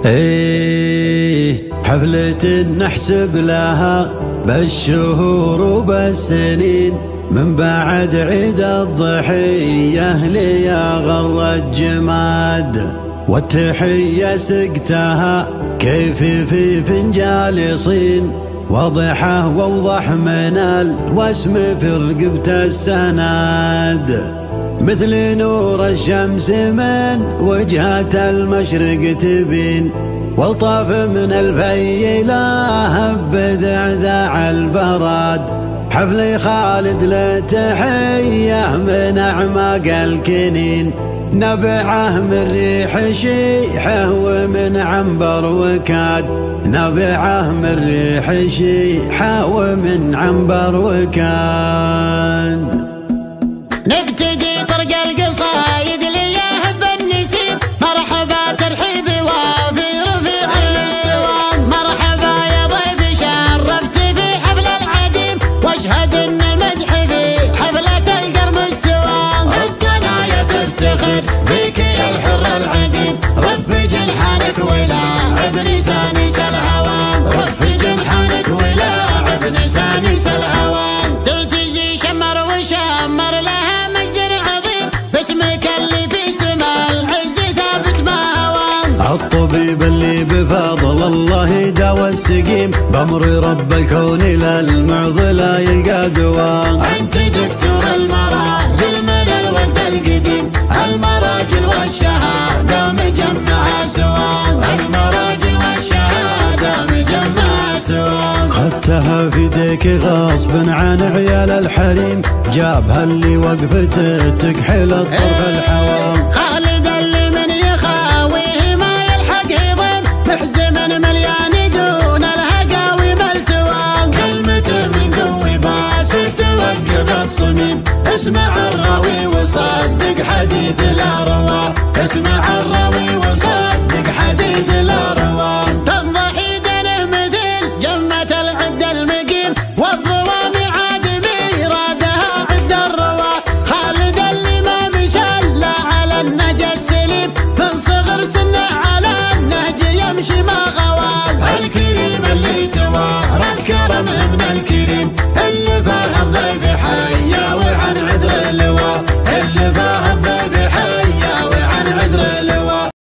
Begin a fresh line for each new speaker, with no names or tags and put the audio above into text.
ايه حفلة نحسب لها بالشهور وبالسنين، من بعد عيد الضحية ليا غر الجماد، والتحية سقتها كيف في فنجال صين، وضحه ووضح من الوسم في رقبة السناد، مثل نور الشمس من وجهة المشرق تبين، والطاف من الفيلة بذعذع البراد، حفل خالد لتحية من أعماق الكنين، نبعه من ريح شيحه ومن عنبر وكاد، نبعه من ريح شيحه ومن عنبر وكاد.
نبتدي طرق القصايد لياه بالنسيم، مرحبا ترحيبي وفي رفيع المستوى، مرحبا يا ضيف شرفت في حفل العديم، واشهد ان المدح في حفلة القرم استوى، الضنايا تفتخر فيك يا الحر العديم، رف جنحانك ولاعب نسانيس الهوى، رف جنحانك ولاعب نسانيس الهوى، تجي شمر وشمر لها باسمك اللي في سما العز ثابت ما هوى،
الطبيب اللي بفضل الله يداوى السقيم، بأمر رب الكون للمعضلة يلقى دواء،
انت دكتور المراجل من الوقت القديم، المراجل والشهادة مجمعها سوا، المراجل والشهادة مجمعها سوا،
خدتها في يديك غصب عن عيال الحريم، جابها اللي وقفته تكحل الطرف الحوام.